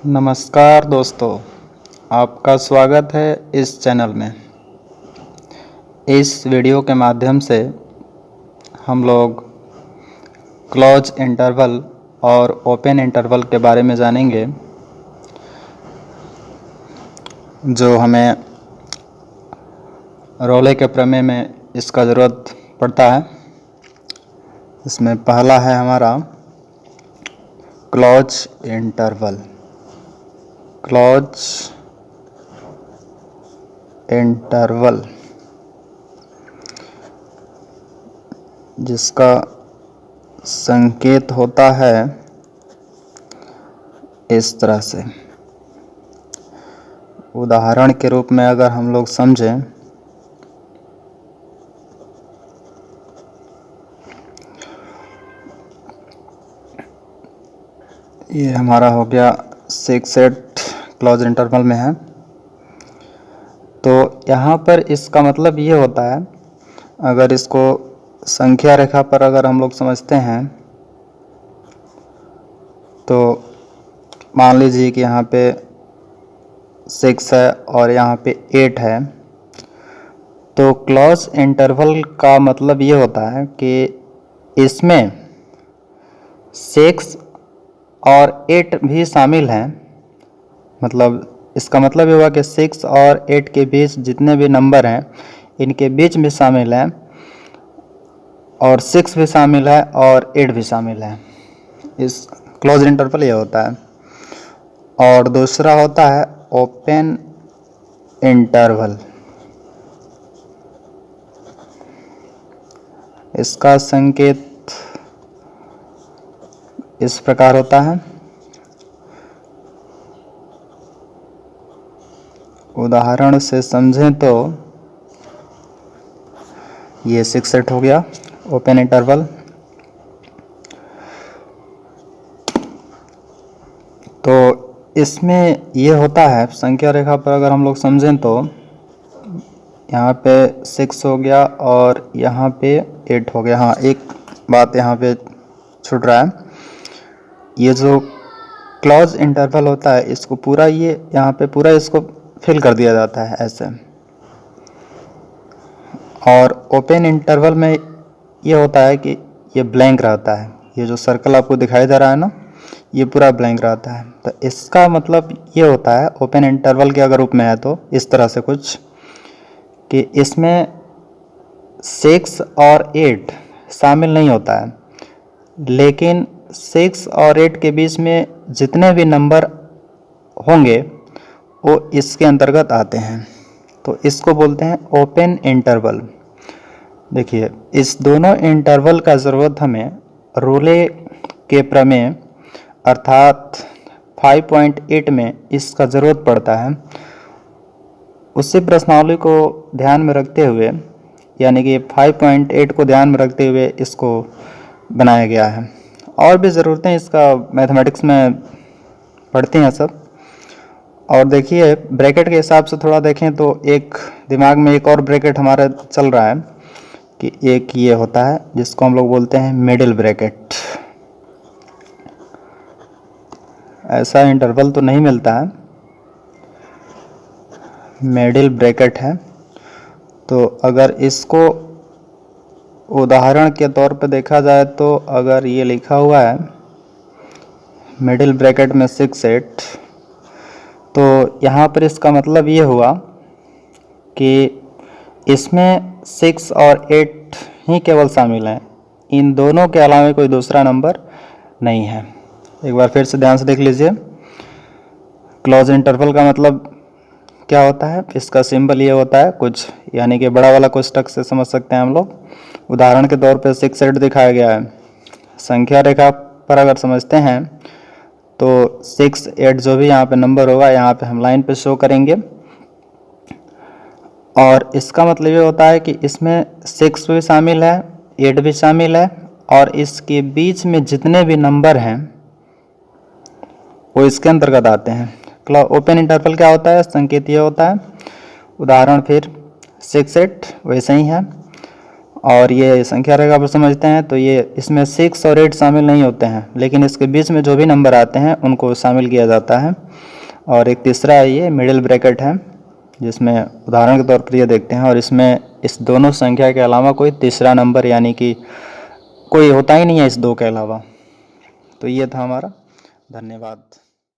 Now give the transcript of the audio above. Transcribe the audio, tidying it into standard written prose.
नमस्कार दोस्तों, आपका स्वागत है इस चैनल में। इस वीडियो के माध्यम से हम लोग क्लोज इंटरवल और ओपन इंटरवल के बारे में जानेंगे, जो हमें रोले के प्रमेय में इसका ज़रूरत पड़ता है। इसमें पहला है हमारा क्लोज इंटरवल। क्लोज इंटरवल जिसका संकेत होता है इस तरह से। उदाहरण के रूप में अगर हम लोग समझें, ये हमारा हो गया 6-8 क्लोज इंटरवल में है। तो यहाँ पर इसका मतलब ये होता है, अगर इसको संख्या रेखा पर अगर हम लोग समझते हैं तो मान लीजिए कि यहाँ पे 6 है और यहाँ पे 8 है। तो क्लोज इंटरवल का मतलब ये होता है कि इसमें 6 और 8 भी शामिल हैं। मतलब इसका मतलब ये हुआ कि 6 और 8 के बीच जितने भी नंबर हैं, इनके बीच भी शामिल हैं, और 6 भी शामिल है और 8 भी शामिल है। इस क्लोज इंटरवल ये होता है। और दूसरा होता है ओपन इंटरवल। इसका संकेत इस प्रकार होता है। उदाहरण से समझें तो ये 6-8 हो गया ओपन इंटरवल। तो इसमें ये होता है, संख्या रेखा पर अगर हम लोग समझें तो यहाँ पे 6 हो गया और यहाँ पे 8 हो गया। हाँ, एक बात यहाँ पे छूट रहा है। ये जो क्लोज इंटरवल होता है, इसको पूरा ये यहाँ पे पूरा इसको फिल कर दिया जाता है ऐसे। और ओपन इंटरवल में ये होता है कि ये ब्लैंक रहता है। ये जो सर्कल आपको दिखाई दे रहा है ना, ये पूरा ब्लैंक रहता है। तो इसका मतलब ये होता है, ओपन इंटरवल के अगर रूप में है तो इस तरह से कुछ, कि इसमें 6 और 8 शामिल नहीं होता है, लेकिन 6 और 8 के बीच में जितने भी नंबर होंगे वो इसके अंतर्गत आते हैं। तो इसको बोलते हैं ओपन इंटरवल। देखिए, इस दोनों इंटरवल का ज़रूरत हमें रोले के प्रमेय अर्थात 5.8 में इसका ज़रूरत पड़ता है। उसी प्रश्नावली को ध्यान में रखते हुए, यानी कि 5.8 को ध्यान में रखते हुए इसको बनाया गया है। और भी ज़रूरतें इसका मैथमेटिक्स में पढ़ती हैं सब। और देखिए, ब्रैकेट के हिसाब से थोड़ा देखें तो एक दिमाग में एक और ब्रैकेट हमारा चल रहा है कि एक ये होता है जिसको हम लोग बोलते हैं मिडिल ब्रैकेट। ऐसा इंटरवल तो नहीं मिलता है, मिडिल ब्रैकेट है। तो अगर इसको उदाहरण के तौर पे देखा जाए तो अगर ये लिखा हुआ है मिडिल ब्रैकेट में 6-8, तो यहाँ पर इसका मतलब ये हुआ कि इसमें 6 और 8 ही केवल शामिल हैं। इन दोनों के अलावा कोई दूसरा नंबर नहीं है। एक बार फिर से ध्यान से देख लीजिए, क्लोज इंटरवल का मतलब क्या होता है। इसका सिंबल ये होता है कुछ, यानी कि बड़ा वाला कोष्ठक से समझ सकते हैं हम लोग। उदाहरण के तौर पे 6-8 दिखाया गया है। संख्या रेखा पर अगर समझते हैं तो 6-8 जो भी यहाँ पे नंबर होगा, यहाँ पे हम लाइन पे शो करेंगे। और इसका मतलब ये होता है कि इसमें 6 भी शामिल है, 8 भी शामिल है, और इसके बीच में जितने भी नंबर हैं वो इसके अंतर्गत आते हैं। ओपन इंटरवल क्या होता है, संकेत ये होता है। उदाहरण फिर 6-8 वैसे ही है। और ये संख्या रेखा पर समझते हैं तो ये इसमें 6 और 8 शामिल नहीं होते हैं, लेकिन इसके बीच में जो भी नंबर आते हैं उनको शामिल किया जाता है। और एक तीसरा है ये मिडिल ब्रैकेट है, जिसमें उदाहरण के तौर पर ये देखते हैं, और इसमें इस दोनों संख्या के अलावा कोई तीसरा नंबर यानी कि कोई होता ही नहीं है इस 2 के अलावा। तो ये था हमारा। धन्यवाद।